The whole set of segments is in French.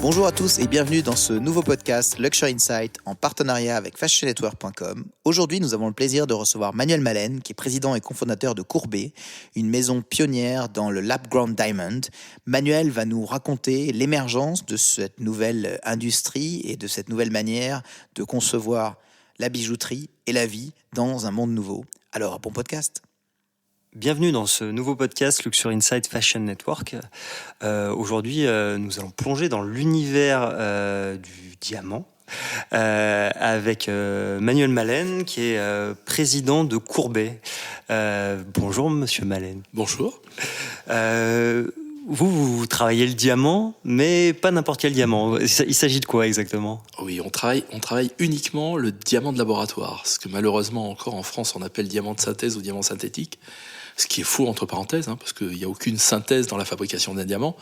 Bonjour à tous et bienvenue dans ce nouveau podcast Luxury Insight en partenariat avec fashionetwork.com. Aujourd'hui, nous avons le plaisir de recevoir Manuel Malen, qui est président et cofondateur de Courbet, une maison pionnière dans le lab-grown diamond. Manuel va nous raconter l'émergence de cette nouvelle industrie et de cette nouvelle manière de concevoir la bijouterie et la vie dans un monde nouveau. Alors, bon podcast. Bienvenue dans ce nouveau podcast Luxury Insight Fashion Network. Aujourd'hui, nous allons plonger dans l'univers du diamant avec Manuel Malen, qui est président de Courbet. Bonjour, monsieur Malen. Bonjour. Vous travaillez le diamant, mais pas n'importe quel diamant. Il s'agit de quoi exactement ? Oui, on travaille uniquement le diamant de laboratoire, ce que malheureusement encore en France on appelle diamant de synthèse ou diamant synthétique. Ce qui est faux entre parenthèses, parce qu'il n'y a aucune synthèse dans la fabrication d'un diamant,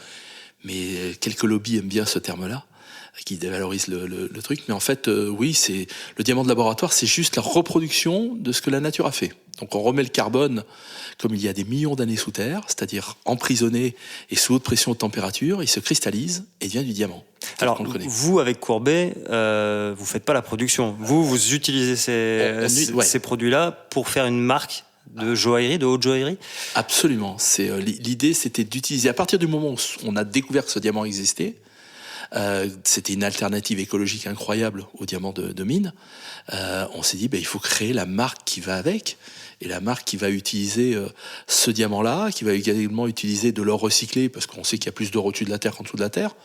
mais quelques lobbies aiment bien ce terme-là, qui dévalorise le truc. Mais en fait, oui, c'est le diamant de laboratoire, c'est juste la reproduction de ce que la nature a fait. Donc on remet le carbone comme il y a des millions d'années sous terre, c'est-à-dire emprisonné et sous haute pression, haute température, il se cristallise et devient du diamant. Alors, vous, avec Courbet, vous faites pas la production. Vous utilisez ces produits-là pour faire une marque de joaillerie, de haute joaillerie ? Absolument. L'idée, c'était d'utiliser, à partir du moment où on a découvert que ce diamant existait, c'était une alternative écologique incroyable au diamant de mine. On s'est dit, il faut créer la marque qui va avec. Et la marque qui va utiliser ce diamant-là, qui va également utiliser de l'or recyclé, parce qu'on sait qu'il y a plus d'or au-dessus de la Terre qu'en dessous de la Terre.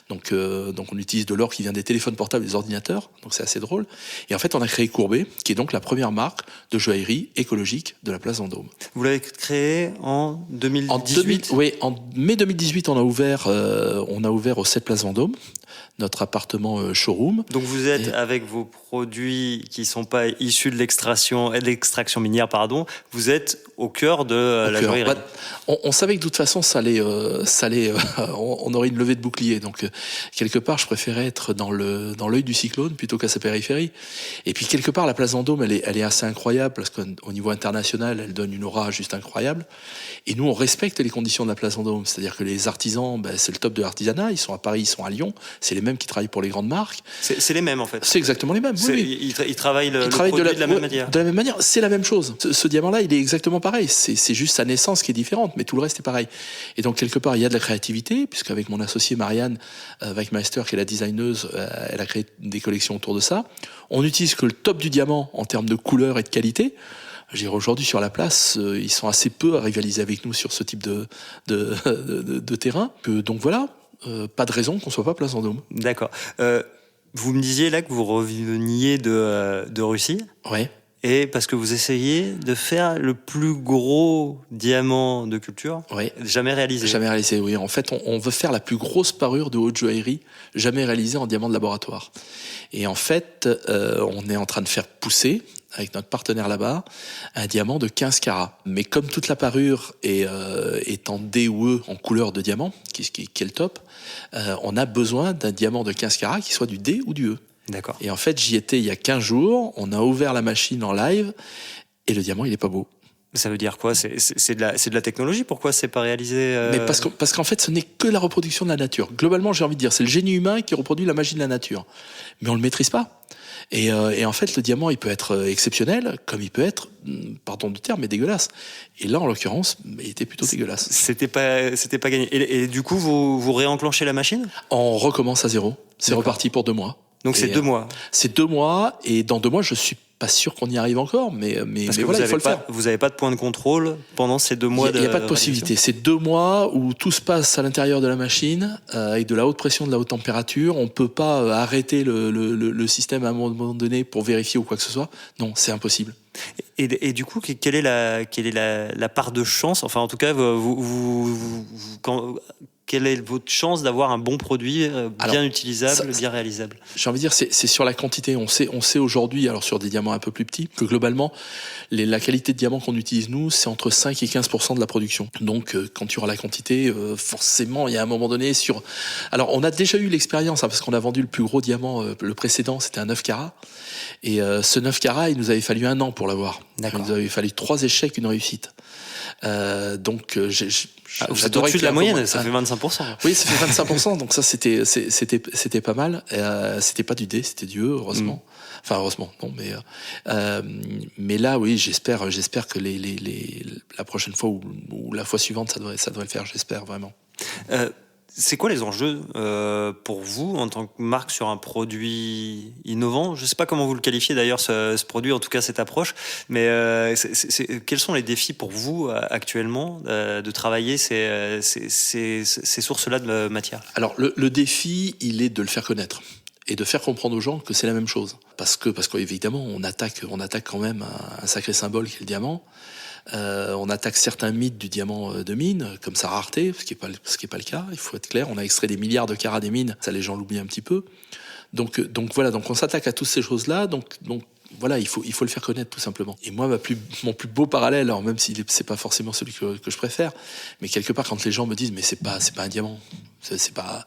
Donc on utilise de l'or qui vient des téléphones portables et des ordinateurs. Donc c'est assez drôle. Et en fait, on a créé Courbet, qui est donc la première marque de joaillerie écologique de la place Vendôme. Vous l'avez créé en 2018 ? Oui, en mai 2018, on a ouvert au 7 place Vendôme, notre appartement showroom. Donc vous êtes avec vos produits qui ne sont pas issus de l'extraction minière, vous êtes au cœur de la joaillerie. On savait que de toute façon, ça allait, on aurait une levée de bouclier. Donc quelque part, je préférais être dans l'œil du cyclone plutôt qu'à sa périphérie. Et puis quelque part, la place Vendôme, elle est assez incroyable parce qu'au niveau international, elle donne une aura juste incroyable. Et nous, on respecte les conditions de la place Vendôme. C'est-à-dire que les artisans, c'est le top de l'artisanat. Ils sont à Paris, ils sont à Lyon. C'est les mêmes qui travaillent pour les grandes marques. C'est les mêmes en fait. C'est exactement les mêmes. Oui. Ils travaillent le produit de la même manière. De la même manière, c'est la même chose. Ce diamant-là, il est exactement pareil. C'est juste sa naissance qui est différente, mais tout le reste est pareil. Et donc quelque part, il y a de la créativité, puisqu'avec mon associée Marianne Weichmeister, qui est la designeuse, elle a créé des collections autour de ça. On n'utilise que le top du diamant en termes de couleur et de qualité. Aujourd'hui, sur la place, ils sont assez peu à rivaliser avec nous sur ce type de terrain. Donc voilà, pas de raison qu'on soit pas place Vendôme. D'accord. Vous me disiez là que vous reveniez de Russie. Ouais. Et parce que vous essayez de faire le plus gros diamant de culture jamais réalisé. Jamais réalisé, oui. En fait, on veut faire la plus grosse parure de haute joaillerie jamais réalisée en diamant de laboratoire. Et en fait, on est en train de faire pousser, avec notre partenaire là-bas, un diamant de 15 carats. Mais comme toute la parure est en D ou E, en couleur de diamant, qui est le top, on a besoin d'un diamant de 15 carats qui soit du D ou du E. D'accord. Et en fait, j'y étais il y a 15 jours, on a ouvert la machine en live, et le diamant, il est pas beau. Ça veut dire quoi ? C'est de la technologie ? Pourquoi c'est pas réalisé Mais parce qu'en fait, ce n'est que la reproduction de la nature. Globalement, j'ai envie de dire, c'est le génie humain qui reproduit la magie de la nature. Mais on le maîtrise pas. Et en fait, le diamant, il peut être exceptionnel, comme il peut être, pardon du terme, mais dégueulasse. Et là, en l'occurrence, il était plutôt dégueulasse. C'était pas gagné. Et du coup, vous réenclenchez la machine ? On recommence à zéro. C'est reparti pour 2 mois. Donc c'est 2 mois. C'est 2 mois, et dans 2 mois, je suis pas sûr qu'on y arrive encore, mais voilà, il faut le faire. Vous n'avez pas de point de contrôle pendant ces 2 mois. Il n'y a pas de possibilité. C'est 2 mois où tout se passe à l'intérieur de la machine, avec de la haute pression, de la haute température. On peut pas arrêter le système à un moment donné pour vérifier ou quoi que ce soit. Non, c'est impossible. Et du coup, quelle est la part de chance ? Enfin, en tout cas, quelle est votre chance d'avoir un bon produit bien utilisable, bien réalisable ? J'ai envie de dire, c'est sur la quantité. On sait aujourd'hui, alors sur des diamants un peu plus petits, que globalement, la qualité de diamant qu'on utilise nous, c'est entre 5 et 15% de la production. Donc, quand tu auras la quantité, forcément, il y a un moment donné sur... Alors, on a déjà eu l'expérience, parce qu'on a vendu le plus gros diamant, le précédent, c'était un 9 carats. Et ce 9 carats, il nous avait fallu 1 an pour l'avoir. D'accord. Il nous avait fallu 3 échecs, une réussite. Donc, vous êtes au-dessus de la moyenne, ça fait 25%. 25%. Oui, ça fait 25%, donc ça c'était pas mal. C'était pas du dé, c'était du E, heureusement. Enfin heureusement, non, mais là oui, j'espère que la prochaine fois ou la fois suivante ça devrait le faire, j'espère vraiment. C'est quoi les enjeux pour vous en tant que marque sur un produit innovant? Je ne sais pas comment vous le qualifiez d'ailleurs ce produit, en tout cas cette approche, mais quels sont les défis pour vous actuellement de travailler ces sources-là de matière? Alors le défi, il est de le faire connaître et de faire comprendre aux gens que c'est la même chose, parce qu'évidemment on attaque quand même un sacré symbole qui est le diamant. On attaque certains mythes du diamant de mine, comme sa rareté, ce qui est pas le cas. Il faut être clair. On a extrait des milliards de carats des mines. Ça, les gens l'oublient un petit peu. Donc voilà. Donc on s'attaque à toutes ces choses-là. Donc voilà, il faut le faire connaître tout simplement. Et moi, mon plus beau parallèle, alors même si c'est pas forcément celui que je préfère, mais quelque part quand les gens me disent mais c'est pas un diamant, c'est pas.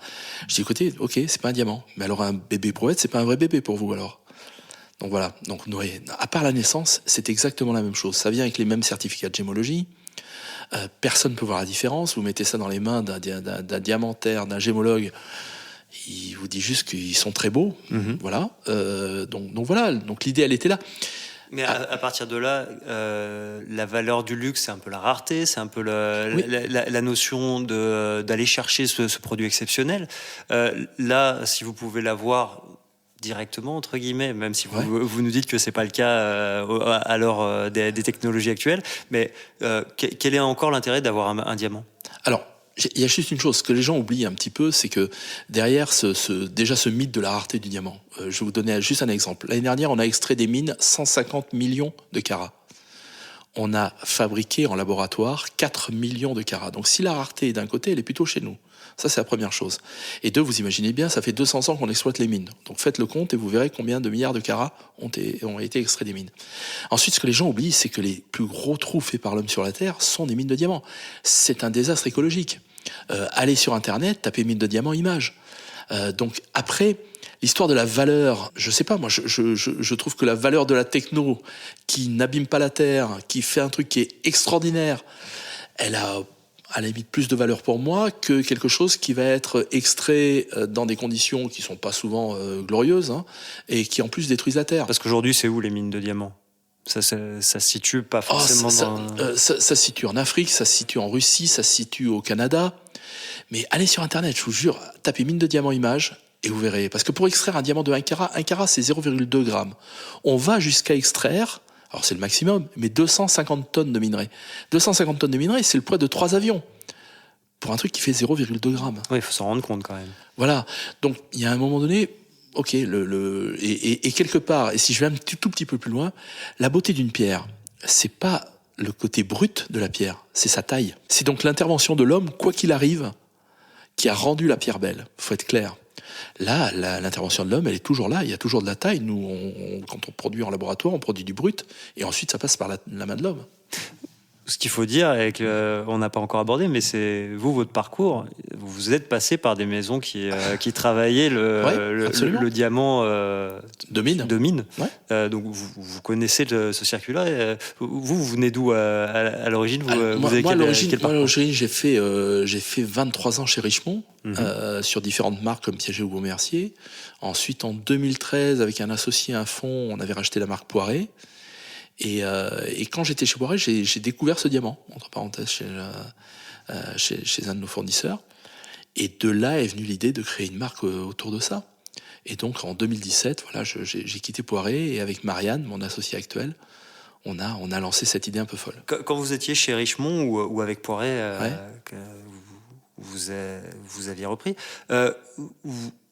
Je dis écoutez, ok, c'est pas un diamant. Mais alors un bébé brouette, c'est pas un vrai bébé pour vous alors. Donc voilà, donc Noé, à part la naissance, c'est exactement la même chose. Ça vient avec les mêmes certificats de gémologie. Personne ne peut voir la différence. Vous mettez ça dans les mains d'un diamantaire, d'un gémologue, il vous dit juste qu'ils sont très beaux. Voilà. Donc voilà, donc l'idée elle était là. Mais à partir de là, la valeur du luxe, c'est un peu la rareté, c'est un peu la notion d'aller chercher ce produit exceptionnel. Là, si vous pouvez l'avoir directement entre guillemets, même si vous nous dites que c'est pas le cas à l'heure des technologies actuelles, mais quel est encore l'intérêt d'avoir un diamant? Alors il y a juste une chose que les gens oublient un petit peu, c'est que derrière déjà ce mythe de la rareté du diamant, je vais vous donner juste un exemple. L'année dernière, on a extrait des mines 150 millions de carats. On a fabriqué en laboratoire 4 millions de carats. Donc si la rareté est d'un côté, elle est plutôt chez nous. Ça, c'est la première chose. Et deux, vous imaginez bien, ça fait 200 ans qu'on exploite les mines. Donc faites le compte et vous verrez combien de milliards de carats ont été extraits des mines. Ensuite, ce que les gens oublient, c'est que les plus gros trous faits par l'homme sur la Terre sont des mines de diamants. C'est un désastre écologique. Allez sur Internet, tapez mine de diamants, images. Donc après, l'histoire de la valeur, je sais pas, moi, je trouve que la valeur de la techno, qui n'abîme pas la Terre, qui fait un truc qui est extraordinaire, elle a à la limite plus de valeur pour moi que quelque chose qui va être extrait dans des conditions qui sont pas souvent glorieuses, hein, et qui en plus détruisent la Terre. Parce qu'aujourd'hui, c'est où les mines de diamants? Ça se situe pas forcément ça se situe en Afrique, ça se situe en Russie, ça se situe au Canada. Mais allez sur Internet, je vous jure, tapez mine de diamant image et vous verrez. Parce que pour extraire un diamant de 1 carat c'est 0,2 grammes. On va jusqu'à extraire, alors c'est le maximum, mais 250 tonnes de minerai. 250 tonnes de minerai, c'est le poids de 3 avions. Pour un truc qui fait 0,2 grammes. Oui, il faut s'en rendre compte quand même. Voilà. Donc, il y a un moment donné, ok, et quelque part, et si je vais un tout petit peu plus loin, la beauté d'une pierre, c'est pas le côté brut de la pierre, c'est sa taille. C'est donc l'intervention de l'homme, quoi qu'il arrive, qui a rendu la pierre belle. Faut être clair. Là, l'intervention de l'homme, elle est toujours là. Il y a toujours de la taille. Nous, quand on produit en laboratoire, on produit du brut, et ensuite ça passe par la main de l'homme. Ce qu'il faut dire, et qu'on n'a pas encore abordé, mais c'est votre parcours. Vous êtes passé par des maisons qui travaillaient le diamant de mine. Ouais. Donc vous connaissez ce circuit-là. Vous venez d'où à l'origine? Moi, à l'origine, j'ai fait 23 ans chez Richemont, sur différentes marques comme Piaget ou Beaumercier. Ensuite, en 2013, avec un associé, un fonds, on avait racheté la marque Poiret. Et quand j'étais chez Poiret, j'ai découvert ce diamant, entre parenthèses, chez un de nos fournisseurs. Et de là est venue l'idée de créer une marque autour de ça. Et donc en 2017, voilà, j'ai quitté Poiret et avec Marianne, mon associé actuel, on a lancé cette idée un peu folle. Quand vous étiez chez Richemont ou avec Poiret, vous aviez repris,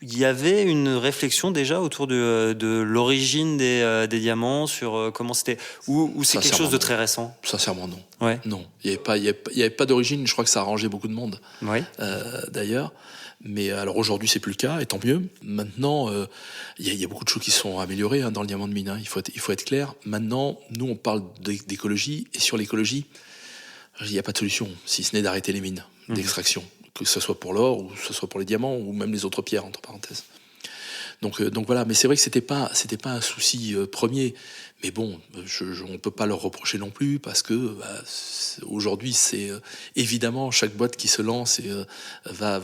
il y avait une réflexion déjà autour de l'origine des diamants, sur comment c'était, ou c'est quelque chose de très récent? Sincèrement, non. Ouais. Non, il y avait pas d'origine. Je crois que ça a arrangé beaucoup de monde. Oui. D'ailleurs. Mais alors aujourd'hui, c'est plus le cas, et tant mieux. Maintenant, il y a beaucoup de choses qui sont améliorées dans le diamant de mine. Hein. Il faut être clair. Maintenant, nous, on parle d'écologie, et sur l'écologie, il n'y a pas de solution, si ce n'est d'arrêter les mines d'extraction, que ce soit pour l'or, ou que ce soit pour les diamants, ou même les autres pierres, entre parenthèses. Donc voilà, mais c'est vrai que c'était pas un souci premier. Mais bon, on peut pas leur reprocher non plus parce que aujourd'hui, c'est évidemment chaque boîte qui se lance et va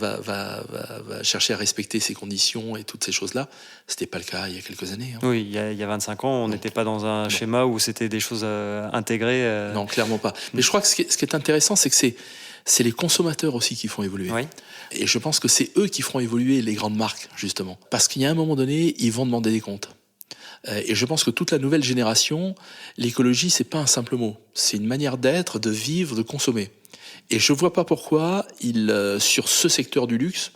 chercher à respecter ses conditions et toutes ces choses-là. C'était pas le cas il y a quelques années. Hein. Oui, il y a 25 ans, on n'était pas dans un schéma où c'était des choses intégrées. Non, clairement pas. Mais je crois que ce qui est intéressant, c'est que c'est les consommateurs aussi qui font évoluer. Oui. Et je pense que c'est eux qui feront évoluer les grandes marques, justement. Parce qu'il y a un moment donné, ils vont demander des comptes. Et je pense que toute la nouvelle génération, l'écologie, c'est pas un simple mot. C'est une manière d'être, de vivre, de consommer. Et je vois pas pourquoi sur ce secteur du luxe,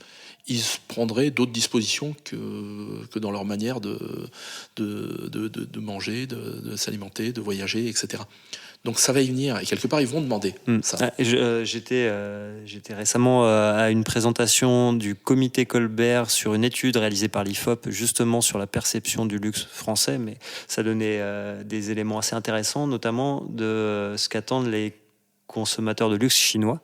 ils prendraient d'autres dispositions que dans leur manière de manger, de s'alimenter, de voyager, etc. Donc ça va y venir, et quelque part ils vont demander ça. J'étais récemment à une présentation du comité Colbert sur une étude réalisée par l'IFOP justement sur la perception du luxe français, mais ça donnait des éléments assez intéressants, notamment de ce qu'attendent les consommateurs de luxe chinois.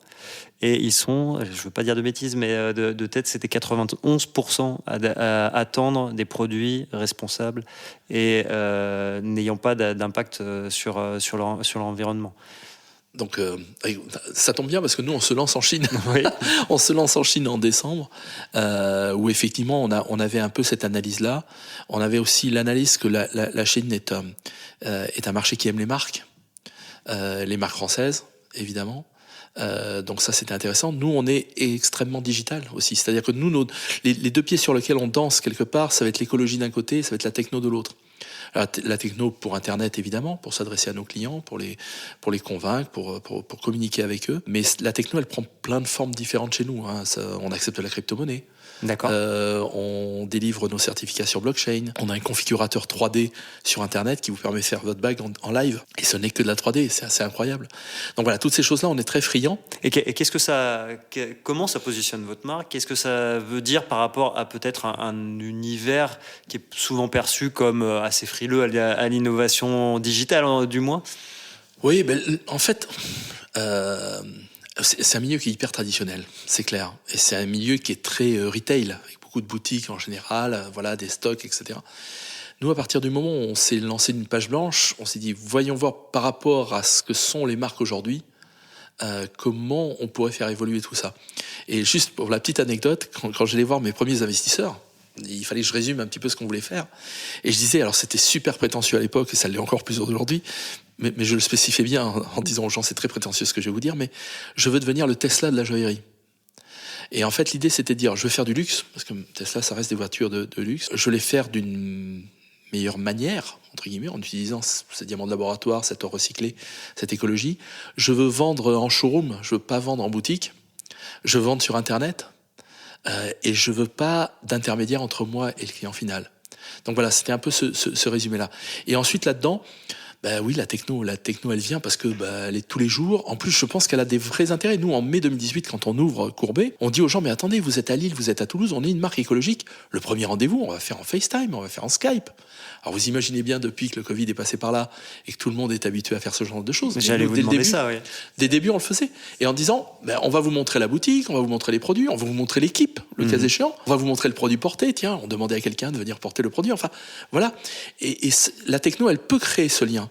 Et ils sont, je ne veux pas dire de bêtises, mais de tête, c'était 91% à attendre des produits responsables et n'ayant pas d'impact sur l'environnement. Donc ça tombe bien parce que nous on se lance en Chine. Oui. On se lance en Chine en décembre où effectivement on avait un peu cette analyse-là. On avait aussi l'analyse que la Chine est un marché qui aime les marques françaises évidemment. Donc ça c'était intéressant. Nous on est extrêmement digital aussi, c'est-à-dire que nous les deux pieds sur lesquels on danse quelque part, ça va être l'écologie d'un côté, ça va être la techno de l'autre. Alors, la techno pour Internet évidemment, pour s'adresser à nos clients, pour les convaincre, pour communiquer avec eux. Mais la techno elle prend plein de formes différentes chez nous. Hein. On accepte la crypto-monnaie. D'accord. On délivre nos certificats sur blockchain. On a un configurateur 3D sur Internet qui vous permet de faire votre bague en live. Et ce n'est que de la 3D, c'est assez incroyable. Donc voilà, toutes ces choses-là, on est très friands. Et comment ça positionne votre marque ? Qu'est-ce que ça veut dire par rapport à peut-être un univers qui est souvent perçu comme assez frileux à l'innovation digitale, du moins ? Oui, en fait... c'est un milieu qui est hyper traditionnel, c'est clair. Et c'est un milieu qui est très retail, avec beaucoup de boutiques en général, voilà, des stocks, etc. Nous, à partir du moment où on s'est lancé d'une page blanche, on s'est dit, voyons voir par rapport à ce que sont les marques aujourd'hui, comment on pourrait faire évoluer tout ça. Et juste pour la petite anecdote, quand j'allais voir mes premiers investisseurs, il fallait que je résume un petit peu ce qu'on voulait faire. Et je disais, alors c'était super prétentieux à l'époque, et ça l'est encore plus aujourd'hui, mais je le spécifiais bien en disant aux gens, c'est très prétentieux ce que je vais vous dire, mais je veux devenir le Tesla de la joaillerie. Et en fait, l'idée, c'était de dire, je veux faire du luxe, parce que Tesla, ça reste des voitures de luxe. Je veux les faire d'une meilleure manière, entre guillemets, en utilisant ces diamants de laboratoire, cet or recyclé, cette écologie. Je veux vendre en showroom, je veux pas vendre en boutique. Je veux vendre sur Internet. Et je veux pas d'intermédiaire entre moi et le client final. Donc voilà, c'était un peu ce résumé-là. Et ensuite, là-dedans, oui, la techno, elle vient parce que elle est tous les jours. En plus, je pense qu'elle a des vrais intérêts. Nous, en mai 2018, quand on ouvre Courbet, on dit aux gens, mais attendez, vous êtes à Lille, vous êtes à Toulouse, on est une marque écologique. Le premier rendez-vous, on va faire en FaceTime, on va faire en Skype. Alors vous imaginez bien, depuis que le Covid est passé par là et que tout le monde est habitué à faire ce genre de choses. J'allais vous demander ça, oui. Dès le début, on le faisait. Et en disant, on va vous montrer la boutique, on va vous montrer les produits, on va vous montrer l'équipe, le cas échéant. On va vous montrer le produit porté. Tiens, on demandait à quelqu'un de venir porter le produit. Enfin, voilà. Et la techno, elle peut créer ce lien.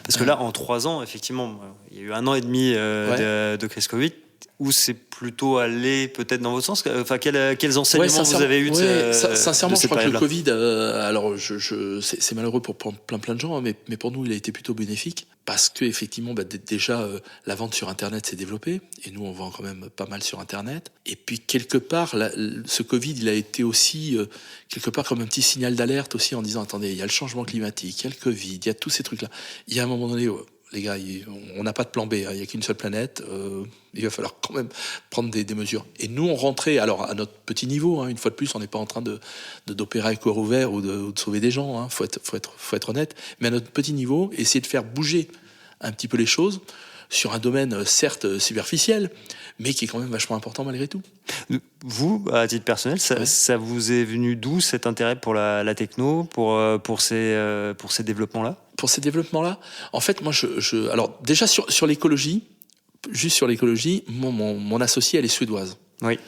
Parce que là, en 3 ans, effectivement, il y a eu 1 an et demi de crise Covid, où c'est plutôt allé peut-être dans votre sens. Enfin, quels enseignements vous avez eu sincèrement, je crois que le Covid, alors c'est malheureux pour plein de gens, hein, mais pour nous, il a été plutôt bénéfique parce que effectivement, déjà la vente sur Internet s'est développée et nous, on vend quand même pas mal sur Internet. Et puis quelque part, ce Covid, il a été aussi quelque part comme un petit signal d'alerte aussi en disant attendez, il y a le changement climatique, il y a le Covid, il y a tous ces trucs-là. Il y a un moment donné. Les gars, on n'a pas de plan B, il n'y a qu'une seule planète, il va falloir quand même prendre des mesures. Et nous, on rentrait, alors à notre petit niveau, hein, une fois de plus, on n'est pas en train d'opérer à corps ouvert ou de sauver des gens, hein, faut être honnête, mais à notre petit niveau, essayer de faire bouger un petit peu les choses sur un domaine certes superficiel, mais qui est quand même vachement important malgré tout. Vous, à titre personnel, ça vous est venu d'où cet intérêt pour la techno, pour ces développements-là ? Pour ces développements-là, en fait, moi, alors déjà sur l'écologie, juste sur l'écologie, mon associée, elle est suédoise. Oui.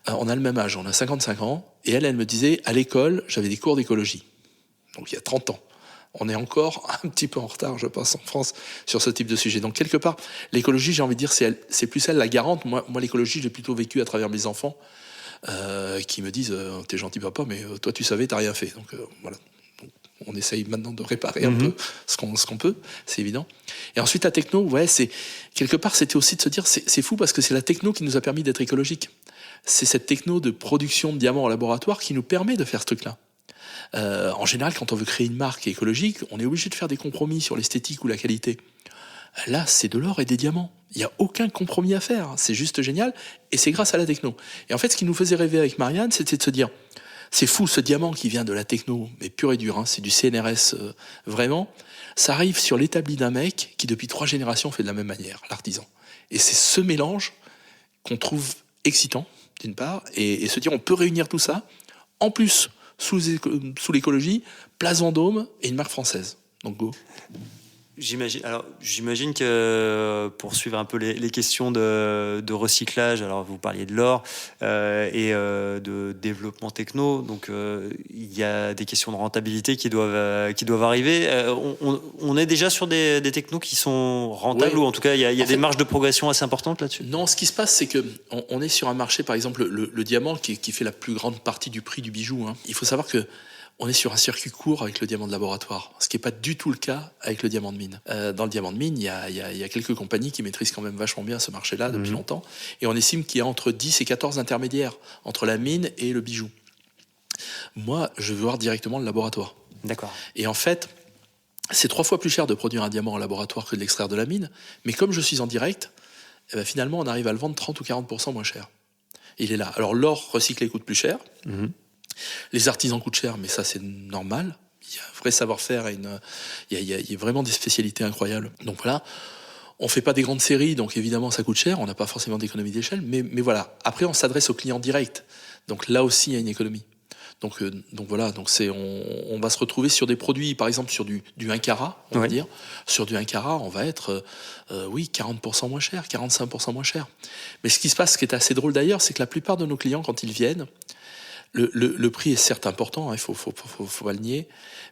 On a le même âge, on a 55 ans. Et elle me disait, à l'école, j'avais des cours d'écologie. Donc il y a 30 ans. On est encore un petit peu en retard, je pense, en France, sur ce type de sujet. Donc quelque part, l'écologie, j'ai envie de dire, c'est plus elle la garante. Moi, l'écologie, je l'ai plutôt vécu à travers mes enfants, qui me disent, t'es gentil papa, mais toi tu savais, t'as rien fait. Donc voilà. Donc, on essaye maintenant de réparer un peu ce qu'on peut, c'est évident. Et ensuite, la techno, ouais, quelque part, c'était aussi de se dire, c'est fou parce que c'est la techno qui nous a permis d'être écologique. C'est cette techno de production de diamants en laboratoire qui nous permet de faire ce truc-là. En général, quand on veut créer une marque écologique, on est obligé de faire des compromis sur l'esthétique ou la qualité. Là, c'est de l'or et des diamants. Il n'y a aucun compromis à faire. C'est juste génial. Et c'est grâce à la techno. Et en fait, ce qui nous faisait rêver avec Marianne, c'était de se dire, c'est fou, ce diamant qui vient de la techno, mais pur et dur, hein, c'est du CNRS vraiment. Ça arrive sur l'établi d'un mec qui, depuis 3 générations, fait de la même manière, l'artisan. Et c'est ce mélange qu'on trouve excitant, d'une part, et se dire, on peut réunir tout ça. En plus, sous l'écologie, Place Vendôme et une marque française. Donc go. J'imagine que pour suivre un peu les questions de recyclage, alors vous parliez de l'or et de développement techno, donc il y a des questions de rentabilité qui doivent arriver. On est déjà sur des technos qui sont rentables, ou en tout cas il y a des marges de progression assez importantes là-dessus. Non, ce qui se passe, c'est que on est sur un marché, par exemple le diamant qui fait la plus grande partie du prix du bijou. Hein. Il faut savoir que on est sur un circuit court avec le diamant de laboratoire, ce qui n'est pas du tout le cas avec le diamant de mine. Dans le diamant de mine, il y a quelques compagnies qui maîtrisent quand même vachement bien ce marché-là depuis longtemps, et on estime qu'il y a entre 10 et 14 intermédiaires entre la mine et le bijou. Moi, je veux voir directement le laboratoire. D'accord. Et en fait, c'est 3 fois plus cher de produire un diamant en laboratoire que de l'extraire de la mine, mais comme je suis en direct, eh ben finalement, on arrive à le vendre 30 ou 40% moins cher. Il est là. Alors l'or recyclé coûte plus cher. Les artisans coûtent cher, mais ça c'est normal. Il y a un vrai savoir-faire et il y a vraiment des spécialités incroyables. Donc voilà, on fait pas des grandes séries, donc évidemment ça coûte cher, on n'a pas forcément d'économie d'échelle, mais voilà. Après on s'adresse aux clients directs, donc là aussi il y a une économie. Donc voilà, donc on va se retrouver sur des produits, par exemple sur du 1 carat, on va dire. Sur du 1 carat, on va être 40% moins cher, 45% moins cher. Mais ce qui se passe, ce qui est assez drôle d'ailleurs, c'est que la plupart de nos clients, quand ils viennent, le prix est certes important, hein, il faut pas le nier,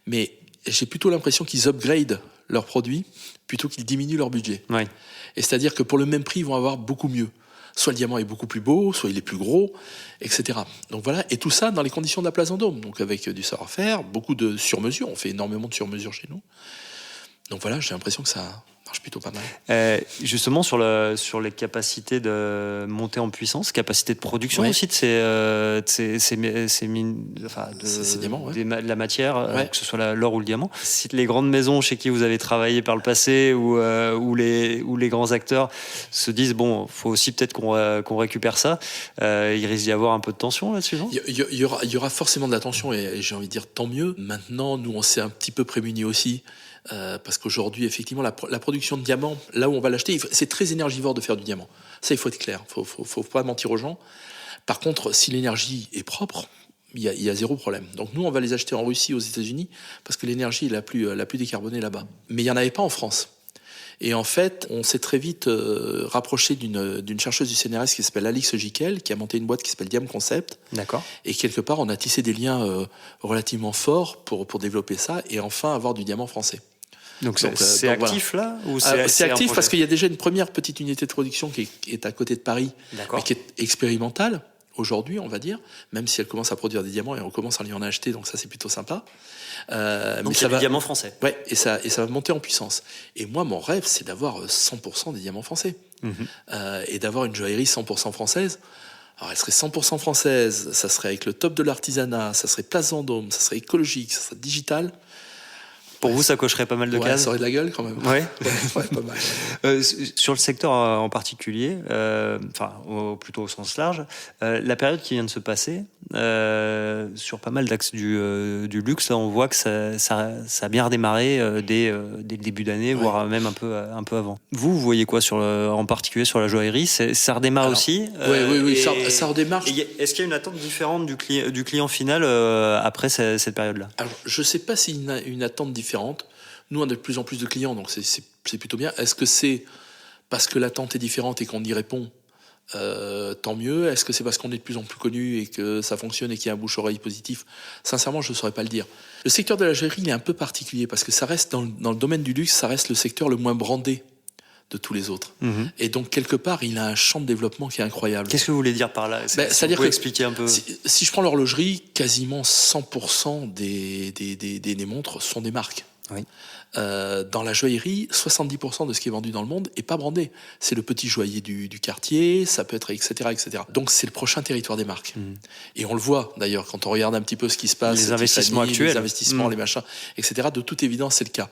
mais j'ai plutôt l'impression qu'ils upgradent leurs produits plutôt qu'ils diminuent leur budget. Ouais. Et c'est-à-dire que pour le même prix, ils vont avoir beaucoup mieux. Soit le diamant est beaucoup plus beau, soit il est plus gros, etc. Donc voilà, et tout ça dans les conditions de la Place Vendôme, donc avec du savoir-faire, beaucoup de sur-mesure, on fait énormément de sur-mesure chez nous. Donc voilà, j'ai l'impression que ça marche plutôt pas mal. Justement, sur les capacités de montée en puissance, capacité de production aussi de ces mines, enfin ces diamants, de la matière, que ce soit l'or ou le diamant. Si les grandes maisons chez qui vous avez travaillé par le passé ou les grands acteurs se disent bon, faut aussi peut-être qu'on récupère ça, il risque d'y avoir un peu de tension là-dessus, non ? Il y aura forcément de la tension et j'ai envie de dire tant mieux. Maintenant, nous on s'est un petit peu prémunis aussi. Parce qu'aujourd'hui, effectivement, la production de diamants, là où on va l'acheter, c'est très énergivore de faire du diamant. Ça, il faut être clair. Faut pas mentir aux gens. Par contre, si l'énergie est propre, il y a zéro problème. Donc nous, on va les acheter en Russie, aux États-Unis, parce que l'énergie est la plus décarbonée là-bas. Mais il y en avait pas en France. Et en fait, on s'est très vite rapproché d'une chercheuse du CNRS qui s'appelle Alix Jiquel, qui a monté une boîte qui s'appelle Diam Concept. D'accord. Et quelque part, on a tissé des liens relativement forts pour développer ça et enfin avoir du diamant français. Donc c'est actif voilà. Là ou c'est actif parce qu'il y a déjà une première petite unité de production qui est à côté de Paris, mais qui est expérimentale aujourd'hui, on va dire, même si elle commence à produire des diamants et on commence à y en acheter, donc ça c'est plutôt sympa. Donc mais ça va du diamant français. Ouais, et ça va monter en puissance. Et moi, mon rêve, c'est d'avoir 100% des diamants français et d'avoir une joaillerie 100% française. Alors elle serait 100% française, ça serait avec le top de l'artisanat, ça serait Place Vendôme, ça serait écologique, ça serait digital. Pour vous, ça cocherait pas mal de cases. Ça aurait de la gueule quand même. Ouais, pas mal. Sur le secteur en particulier, plutôt au sens large, la période qui vient de se passer, sur pas mal d'axes du luxe, là, on voit que ça a bien redémarré dès le début d'année, voire même un peu avant. Vous voyez quoi en particulier sur la joaillerie ? Ça redémarre aussi. Oui, ça redémarre. Est-ce qu'il y a une attente différente du client final après cette période-là ? Alors, je sais pas s'il y a une attente différente. Nous, on a de plus en plus de clients, donc c'est plutôt bien. Est-ce que c'est parce que l'attente est différente et qu'on y répond Tant mieux. Est-ce que c'est parce qu'on est de plus en plus connu et que ça fonctionne et qu'il y a un bouche-oreille positif? Sincèrement, je ne saurais pas le dire. Le secteur de la joaillerie, il est un peu particulier parce que ça reste dans le domaine du luxe, ça reste le secteur le moins brandé de tous les autres. Et donc, quelque part, il a un champ de développement qui est incroyable. Qu'est-ce que vous voulez dire par là? C'est-à-dire que expliquer un peu. Si je prends l'horlogerie, quasiment 100% des montres sont des marques. Oui. Dans la joaillerie, 70% de ce qui est vendu dans le monde est pas brandé. C'est le petit joaillier du quartier, ça peut être etc., etc. Donc c'est le prochain territoire des marques. Et on le voit d'ailleurs quand on regarde un petit peu ce qui se passe, les investissements actuels, les investissements, les machins, etc. De toute évidence, c'est le cas.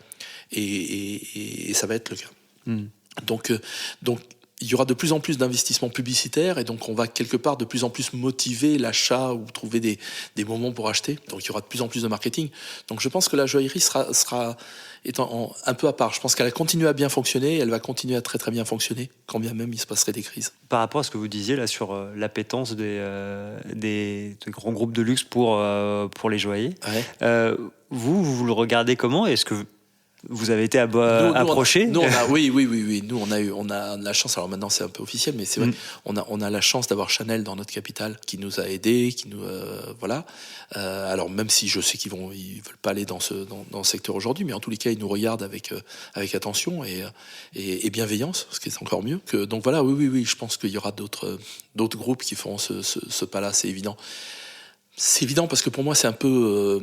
Et ça va être le cas. Donc il y aura de plus en plus d'investissements publicitaires et donc on va quelque part de plus en plus motiver l'achat ou trouver des moments pour acheter. Donc il y aura de plus en plus de marketing. Donc je pense que la joaillerie sera étant un peu à part. Je pense qu'elle a continué à bien fonctionner, elle va continuer à très très bien fonctionner, quand bien même il se passerait des crises. Par rapport à ce que vous disiez là sur l'appétence des grands groupes de luxe pour les joailliers, vous le regardez comment? Est-ce que vous avez été approché? Oui. Nous, on a la chance. Alors maintenant, c'est un peu officiel, mais c'est vrai. On a la chance d'avoir Chanel dans notre capitale, qui nous a aidés, qui nous voilà. Alors même si je sais ils veulent pas aller dans ce secteur aujourd'hui, mais en tous les cas, ils nous regardent avec attention et bienveillance, ce qui est encore mieux. Donc voilà, oui. Je pense qu'il y aura d'autres groupes qui feront ce pas-là, c'est évident. C'est évident parce que pour moi c'est un peu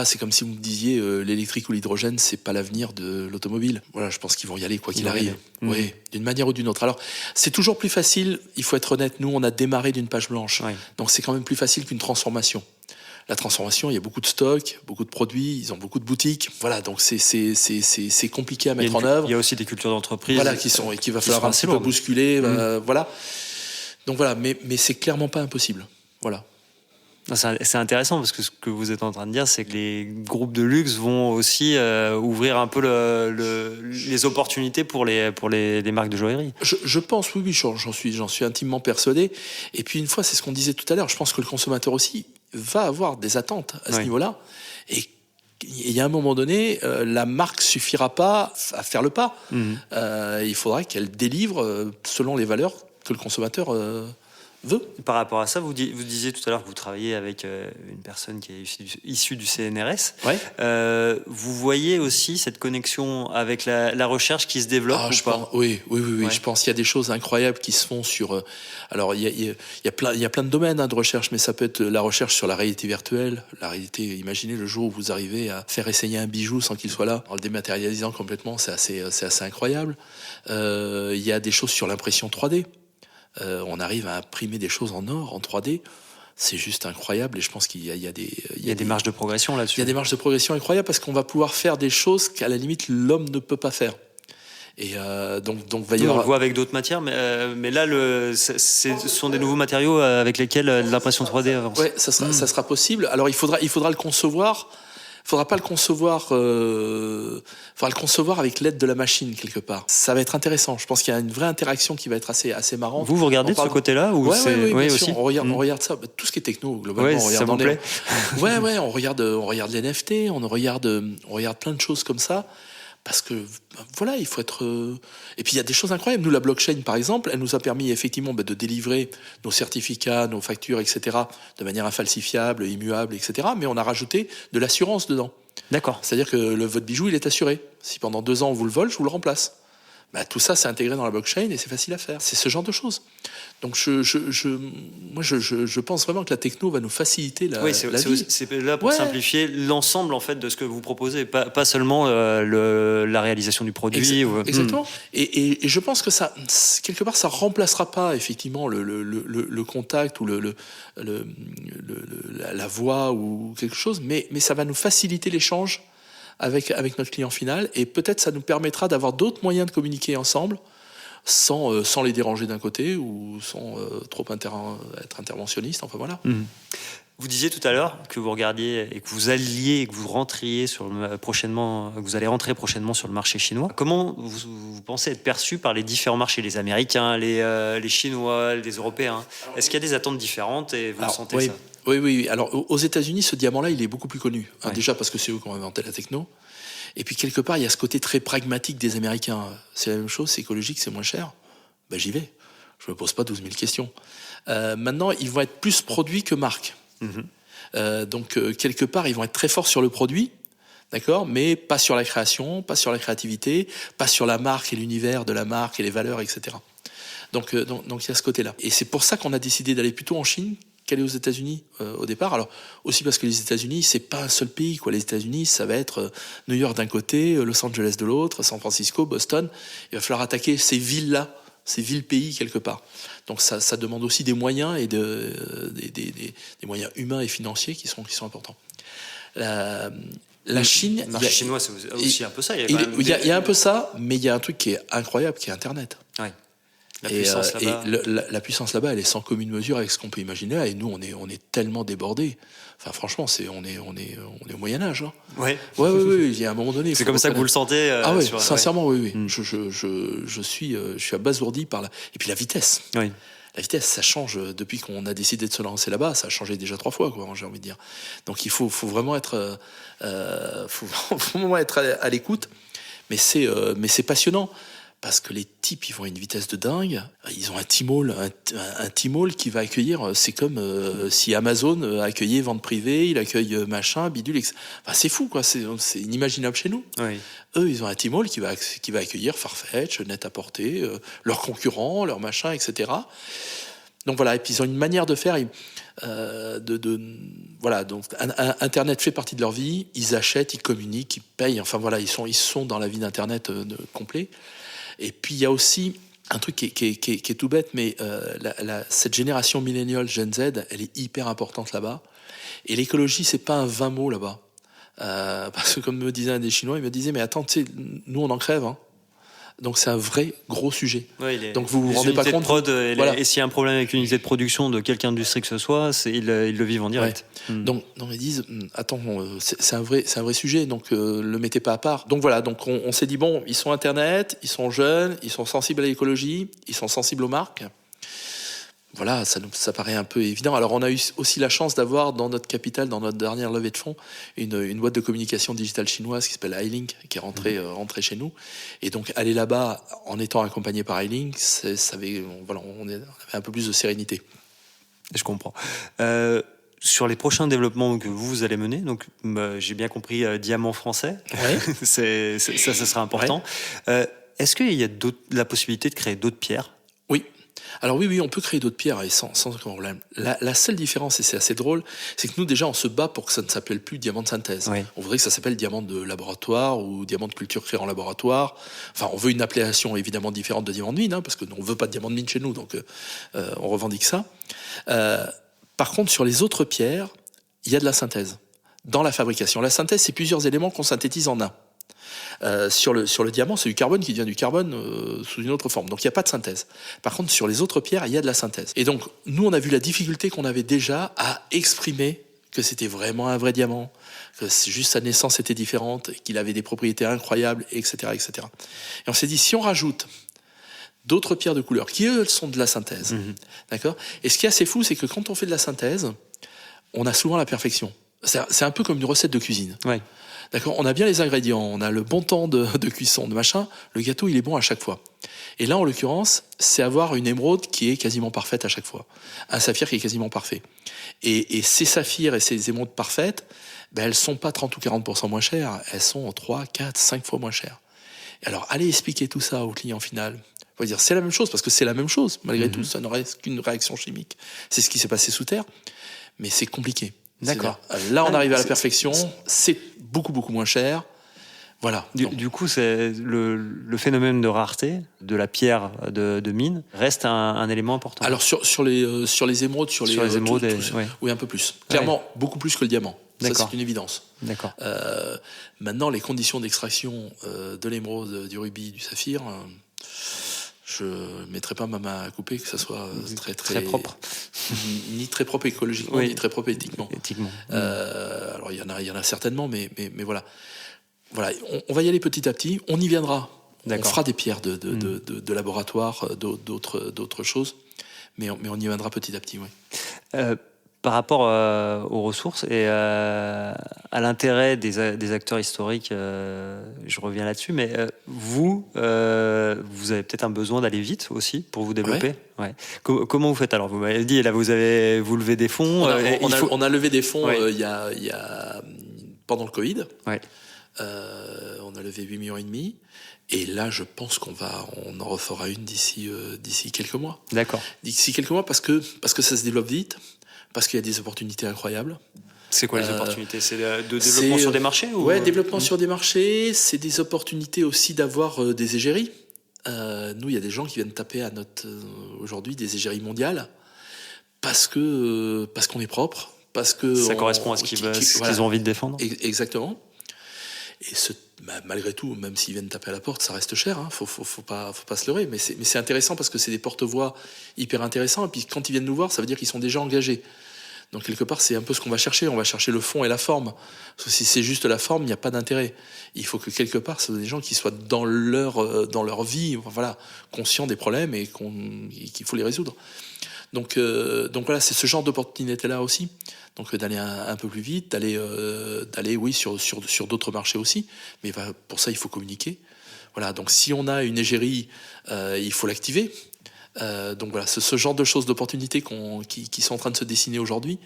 c'est comme si vous me disiez l'électrique ou l'hydrogène c'est pas l'avenir de l'automobile. Voilà, je pense qu'ils vont y aller quoi qu'il arrive. Oui, d'une manière ou d'une autre. Alors c'est toujours plus facile, il faut être honnête, nous on a démarré d'une page blanche. Donc c'est quand même plus facile qu'une transformation. La transformation, il y a beaucoup de stocks, beaucoup de produits, ils ont beaucoup de boutiques. Voilà, donc c'est compliqué à mettre en œuvre. Il y a aussi des cultures d'entreprise. Voilà, qui va falloir un petit peu bousculer. Voilà. Donc voilà, mais c'est clairement pas impossible. Voilà. C'est intéressant parce que ce que vous êtes en train de dire, c'est que les groupes de luxe vont aussi ouvrir un peu les opportunités pour les marques de joaillerie. Je pense, oui, j'en suis intimement persuadé. Et puis une fois, c'est ce qu'on disait tout à l'heure, je pense que le consommateur aussi va avoir des attentes à ce niveau-là. Et il y a un moment donné, la marque suffira pas à faire le pas. Il faudra qu'elle délivre selon les valeurs que le consommateur veut. Par rapport à ça, vous disiez tout à l'heure que vous travaillez avec une personne qui est issue du CNRS. Vous voyez aussi cette connexion avec la recherche qui se développe ou pas? Oui. Je pense qu'il y a des choses incroyables qui se font sur. Alors il y a plein de domaines de recherche, mais ça peut être la recherche sur la réalité virtuelle. La réalité, imaginez le jour où vous arrivez à faire essayer un bijou sans qu'il soit là, en le dématérialisant complètement, c'est assez incroyable. Il y a des choses sur l'impression 3D. On arrive à imprimer des choses en or, en 3D. C'est juste incroyable et je pense qu'il y a des marges de progression là-dessus. Il y a des marges de progression incroyables parce qu'on va pouvoir faire des choses qu'à la limite l'homme ne peut pas faire. Et donc va y avoir... On le voit avec d'autres matières, mais là ce sont des nouveaux matériaux avec lesquels l'impression 3D avance. Ouais, ça sera possible. Alors il faudra le concevoir. Faudra pas le concevoir. Faudra le concevoir avec l'aide de la machine quelque part. Ça va être intéressant. Je pense qu'il y a une vraie interaction qui va être assez marrante. Vous regardez de ce côté-là ou oui, bien aussi. Sûr. On regarde ça. Tout ce qui est techno globalement. On regarde ça vous plaît. On regarde les NFT. On regarde plein de choses comme ça. Parce que voilà, il faut être. Et puis il y a des choses incroyables. Nous, la blockchain, par exemple, elle nous a permis effectivement de délivrer nos certificats, nos factures, etc., de manière infalsifiable, immuable, etc. Mais on a rajouté de l'assurance dedans. D'accord. C'est-à-dire que votre bijou, il est assuré. Si pendant 2 ans on vous le vole, je vous le remplace. Tout ça, c'est intégré dans la blockchain et c'est facile à faire. C'est ce genre de choses. Donc moi, je pense vraiment que la techno va nous faciliter la vie. C'est là pour simplifier l'ensemble en fait de ce que vous proposez, pas seulement la réalisation du produit. Exactement. Et je pense que ça, quelque part, ça remplacera pas effectivement le contact ou la voix ou quelque chose, mais ça va nous faciliter l'échange avec notre client final et peut-être ça nous permettra d'avoir d'autres moyens de communiquer ensemble sans les déranger d'un côté ou sans trop être interventionniste, enfin voilà. Vous disiez tout à l'heure que vous regardiez et que vous alliez et que vous rentriez que vous allez rentrer prochainement sur le marché chinois. Comment vous pensez être perçu par les différents marchés, les Américains, les Chinois, les Européens? Est-ce qu'il y a des attentes différentes et vous sentez ça? Oui. Alors, aux États-Unis, ce diamant-là, il est beaucoup plus connu. Déjà parce que c'est eux qui ont inventé la techno. Et puis, quelque part, il y a ce côté très pragmatique des Américains. C'est la même chose, c'est écologique, c'est moins cher. J'y vais. Je me pose pas 12 000 questions. Maintenant, ils vont être plus produits que marques. Donc, quelque part, ils vont être très forts sur le produit, d'accord, mais pas sur la création, pas sur la créativité, pas sur la marque et l'univers de la marque et les valeurs, etc. Donc, il y a ce côté-là. Et c'est pour ça qu'on a décidé d'aller plutôt en Chine qu'aller aux États-Unis au départ. Alors, aussi parce que les États-Unis, c'est pas un seul pays, quoi. Les États-Unis, ça va être New York d'un côté, Los Angeles de l'autre, San Francisco, Boston. Il va falloir attaquer ces villes-là, ces villes-pays quelque part. Donc ça demande aussi des moyens et des moyens humains et financiers qui sont importants. La Chine, le marché chinois, c'est aussi un peu ça. Il y a un peu ça, mais il y a un truc qui est incroyable, qui est Internet. Ouais. La puissance là-bas. Et la puissance là-bas, elle est sans commune mesure avec ce qu'on peut imaginer. Et nous, on est tellement débordés. Enfin, franchement, on est au Moyen-Âge. Hein. Ouais. Ouais, il y a un moment donné. C'est comme ça que vous le sentez. Ah ouais, sincèrement, oui. Je suis abasourdi par et puis la vitesse. Oui. La vitesse, ça change depuis qu'on a décidé de se lancer là-bas. Ça a changé déjà 3 fois, quoi. J'ai envie de dire. Donc il faut vraiment être, à l'écoute. Mais c'est passionnant. Parce que les types, ils vont à une vitesse de dingue. Ils ont un Tmall, un Tmall qui va accueillir. C'est comme si Amazon accueillait vente privée, il accueille machin, bidule. Enfin, c'est fou, quoi. C'est inimaginable chez nous. Oui. Eux, ils ont un Tmall qui va accueillir Farfetch, Net-à-Porter, leurs concurrents, leurs machins, etc. Donc voilà. Et puis ils ont une manière de faire. Voilà. Donc Internet fait partie de leur vie. Ils achètent, ils communiquent, ils payent. Enfin voilà, ils sont dans la vie d'Internet complet. Et puis il y a aussi un truc qui est tout bête, mais cette génération milléniale Gen Z, elle est hyper importante là-bas. Et l'écologie, c'est pas un vain mot là-bas. Parce que comme me disait un des Chinois, il me disait, mais attends, tu sais, nous on en crève. Hein. Donc c'est un vrai gros sujet. Ouais, donc vous vous rendez pas compte. Voilà. Et s'il y a un problème avec une unité de production de quelque industrie que ce soit, ils le vivent en direct. Ouais. Donc ils disent attends, c'est un vrai sujet, donc le mettez pas à part. Donc voilà, donc on s'est dit bon, ils sont Internet, ils sont jeunes, ils sont sensibles à l'écologie, ils sont sensibles aux marques. Voilà, ça paraît un peu évident. Alors, on a eu aussi la chance d'avoir dans notre capital, dans notre dernière levée de fonds, une boîte de communication digitale chinoise qui s'appelle iLink, qui est rentrée chez nous. Et donc, aller là-bas, en étant accompagné par iLink, on avait un peu plus de sérénité. Je comprends. Sur les prochains développements que vous allez mener, donc j'ai bien compris diamant français, ouais. ça sera important. Ouais. Est-ce qu'il y a la possibilité de créer d'autres pierres ? Oui. Alors oui, on peut créer d'autres pierres et sans aucun problème. La seule différence, et c'est assez drôle, c'est que nous déjà on se bat pour que ça ne s'appelle plus diamant de synthèse. Oui. On voudrait que ça s'appelle diamant de laboratoire ou diamant de culture créé en laboratoire. Enfin, on veut une appellation évidemment différente de diamant de mine, parce que nous, on veut pas de diamant de mine chez nous, donc on revendique ça. Par contre, sur les autres pierres, il y a de la synthèse dans la fabrication. La synthèse, c'est plusieurs éléments qu'on synthétise en un. Sur le diamant, c'est du carbone qui devient du carbone sous une autre forme. Donc il n'y a pas de synthèse. Par contre, sur les autres pierres, il y a de la synthèse. Et donc, nous, on a vu la difficulté qu'on avait déjà à exprimer que c'était vraiment un vrai diamant, que juste sa naissance était différente, qu'il avait des propriétés incroyables, etc., etc. Et on s'est dit, si on rajoute d'autres pierres de couleur, qui eux sont de la synthèse, d'accord ? Et ce qui est assez fou, c'est que quand on fait de la synthèse, on a souvent la perfection. C'est un peu comme une recette de cuisine. Ouais. D'accord, on a bien les ingrédients, on a le bon temps de cuisson, de machin, le gâteau il est bon à chaque fois. Et là en l'occurrence, c'est avoir une émeraude qui est quasiment parfaite à chaque fois, un saphir qui est quasiment parfait. Et ces saphirs et ces émeraudes parfaites, elles sont pas 30 ou 40% moins chères, elles sont 3, 4, 5 fois moins chères. Et alors allez expliquer tout ça au client final. On va dire c'est la même chose, parce que c'est la même chose, malgré tout, ça n'aurait qu'une réaction chimique. C'est ce qui s'est passé sous terre, mais c'est compliqué. D'accord. Là, on arrive à la perfection, c'est beaucoup, beaucoup moins cher. Voilà. Du coup, c'est le phénomène de rareté de la pierre de mine reste un élément important. Alors, sur les émeraudes, sur les émeraudes, ouais. Oui, un peu plus. Clairement, beaucoup plus que le diamant. D'accord. Ça, c'est une évidence. D'accord. Maintenant, les conditions d'extraction de l'émeraude, du rubis, du saphir... je ne mettrai pas ma main à couper, que ça soit très propre. Ni très propre écologiquement, ni très propre éthiquement. Alors, il y en a certainement, mais voilà. On va y aller petit à petit. On y viendra. D'accord. On fera des pierres de laboratoire, d'autres choses. Mais on y viendra petit à petit, oui. par rapport aux ressources et à l'intérêt des acteurs historiques, je reviens là-dessus, mais vous avez peut-être un besoin d'aller vite aussi pour vous développer. Ouais. Comment vous faites alors? Vous m'avez dit, là, vous levez des fonds. On a levé des fonds Ouais. il y a pendant le Covid. Ouais. On a levé 8,5 millions. Et là, je pense qu'on en refera une d'ici quelques mois. D'accord. D'ici quelques mois parce que ça se développe vite, parce qu'il y a des opportunités incroyables. C'est quoi les opportunités? C'est de développement sur des marchés ou... Ouais, développement sur des marchés. C'est des opportunités aussi d'avoir des égéries. Nous, il y a des gens qui viennent taper à aujourd'hui des égéries mondiales parce qu'on est propre, parce que ça correspond à ce qu'ils ont envie de défendre. Exactement. Et malgré tout, même s'ils viennent taper à la porte, ça reste cher. Hein. Faut pas se leurrer. Mais c'est intéressant parce que c'est des porte-voix hyper intéressants. Et puis quand ils viennent nous voir, ça veut dire qu'ils sont déjà engagés. Donc quelque part, c'est un peu ce qu'on va chercher. On va chercher le fond et la forme. Parce que si c'est juste la forme, il n'y a pas d'intérêt. Il faut que quelque part, ce soit des gens qui soient dans leur vie, voilà, conscients des problèmes et qu'il faut les résoudre. Donc voilà, c'est ce genre d'opportunité-là aussi. Donc d'aller un peu plus vite, d'aller oui sur d'autres marchés aussi. Mais pour ça, il faut communiquer. Voilà. Donc si on a une égérie, il faut l'activer. Donc voilà, c'est ce genre de choses, d'opportunités qui sont en train de se dessiner aujourd'hui.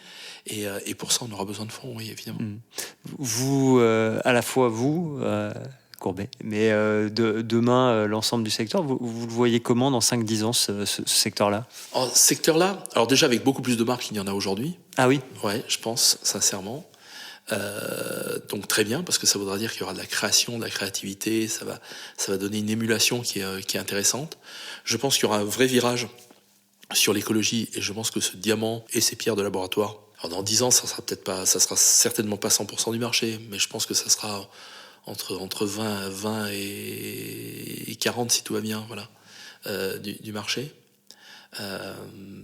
Et pour ça, on aura besoin de fonds, oui, évidemment. Vous, à la fois vous, Courbet, mais demain, l'ensemble du secteur, vous le voyez comment dans 5-10 ans, ce secteur-là? En secteur-là, alors déjà avec beaucoup plus de marques qu'il n'y en a aujourd'hui. Ah oui? Ouais, je pense, sincèrement. Donc très bien, parce que ça voudra dire qu'il y aura de la création, de la créativité, ça va donner une émulation qui est intéressante. Je pense qu'il y aura un vrai virage sur l'écologie, et je pense que ce diamant et ces pierres de laboratoire, alors dans 10 ans, ça sera certainement pas 100% du marché, mais je pense que ça sera entre 20 et 40 si tout va bien, voilà, du marché.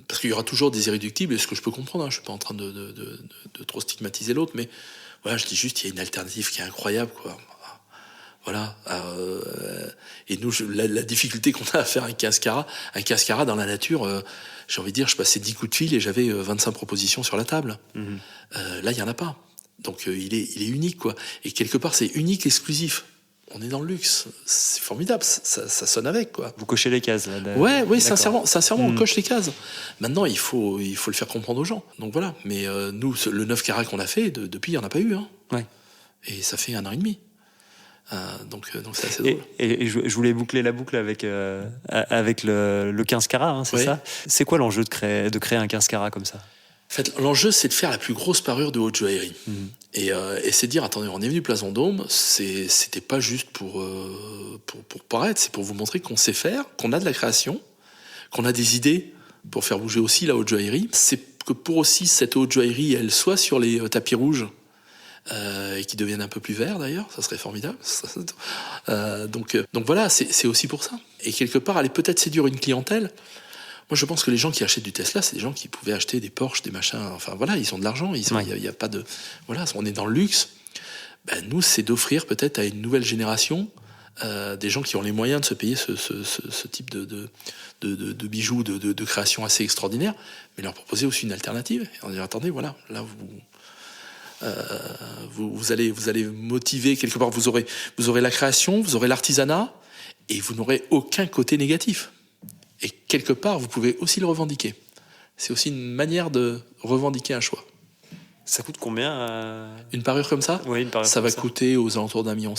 Parce qu'il y aura toujours des irréductibles, et ce que je peux comprendre, hein, je suis pas en train de trop stigmatiser l'autre, mais voilà, je dis juste, il y a une alternative qui est incroyable, quoi. Voilà. Et nous, la difficulté qu'on a à faire un 15 carats dans la nature, j'ai envie de dire, je passais 10 coups de fil et j'avais 25 propositions sur la table. Là, il y en a pas. Donc il est unique, quoi. Et quelque part, c'est unique, exclusif. On est dans le luxe, c'est formidable, ça sonne avec, quoi. Vous cochez les cases, là. Oui, sincèrement, on coche les cases. Maintenant, il faut le faire comprendre aux gens. Donc voilà. Mais nous, le 9 carats qu'on a fait, depuis, il n'y en a pas eu. Hein. Ouais. Et ça fait 1 an et demi. Donc c'est assez drôle. Et je voulais boucler la boucle avec le 15 carats, hein, c'est ça? C'est quoi l'enjeu de créer un 15 carats comme ça? En fait, l'enjeu, c'est de faire la plus grosse parure de haute joaillerie. Et c'est de dire, attendez, on est venu Place Vendôme, c'était pas juste pour paraître, c'est pour vous montrer qu'on sait faire, qu'on a de la création, qu'on a des idées pour faire bouger aussi la haute joaillerie. C'est que pour aussi cette haute joaillerie, elle soit sur les tapis rouges, et qui deviennent un peu plus verts d'ailleurs, ça serait formidable. Donc voilà, c'est aussi pour ça. Et quelque part, aller peut-être séduire une clientèle. Moi, je pense que les gens qui achètent du Tesla, c'est des gens qui pouvaient acheter des Porsche, des machins. Enfin voilà, ils ont de l'argent. Il y a pas de, voilà, on est dans le luxe. Ben, nous, c'est d'offrir peut-être à une nouvelle génération des gens qui ont les moyens de se payer ce type de bijoux, de création assez extraordinaire, mais leur proposer aussi une alternative. Et on dit, attendez, voilà, là vous allez motiver quelque part. Vous aurez la création, vous aurez l'artisanat, et vous n'aurez aucun côté négatif. Et quelque part, vous pouvez aussi le revendiquer. C'est aussi une manière de revendiquer un choix. Ça coûte combien Une parure comme ça? Oui, une parure ça comme va coûter aux alentours d'1,5 million.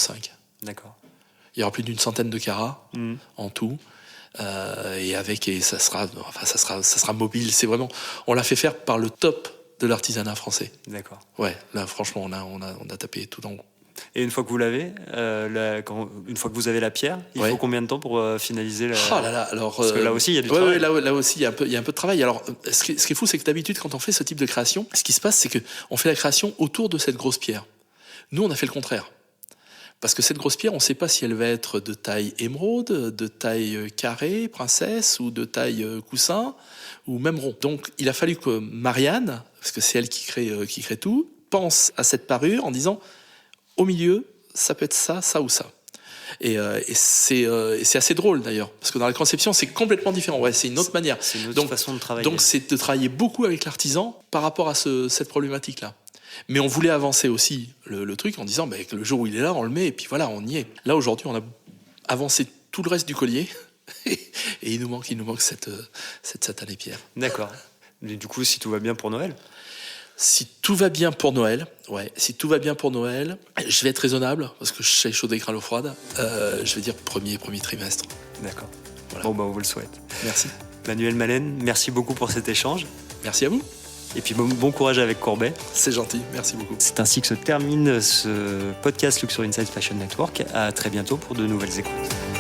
D'accord. Il y aura plus d'une centaine de carats en tout. Et ça sera mobile. C'est vraiment, on l'a fait faire par le top de l'artisanat français. D'accord. Ouais, là franchement, on a tapé tout en haut. Et une fois que vous l'avez, une fois que vous avez la pierre, il faut combien de temps pour finaliser la... Oh là là, alors, parce que là aussi, il y a du travail. Là aussi, il y a un peu de travail. Alors, ce qui est fou, c'est que d'habitude, quand on fait ce type de création, ce qui se passe, c'est qu'on fait la création autour de cette grosse pierre. Nous, on a fait le contraire. Parce que cette grosse pierre, on ne sait pas si elle va être de taille émeraude, de taille carré, princesse, ou de taille coussin, ou même rond. Donc, il a fallu que Marianne, parce que c'est elle qui crée tout, pense à cette parure en disant, au milieu, ça peut être ça ou ça. Et c'est assez drôle d'ailleurs, parce que dans la conception, c'est complètement différent. Ouais, c'est une autre manière. C'est une autre façon de travailler. Donc, c'est de travailler beaucoup avec l'artisan par rapport à cette problématique-là. Mais on voulait avancer aussi le truc en disant que le jour où il est là, on le met et puis voilà, on y est. Là, aujourd'hui, on a avancé tout le reste du collier et il nous manque cette satanée pierre. D'accord. Mais du coup, si tout va bien pour Noël? Si tout va bien pour Noël, je vais être raisonnable parce que je suis chaud des crânes l'eau froide. Je vais dire premier trimestre. D'accord. Voilà. Bon, on vous le souhaite. Merci. Manuel Malen, merci beaucoup pour cet échange. Merci à vous. Et puis bon courage avec Courbet. C'est gentil, merci beaucoup. C'est ainsi que se termine ce podcast Luxury Insight Fashion Network. À très bientôt pour de nouvelles écoutes.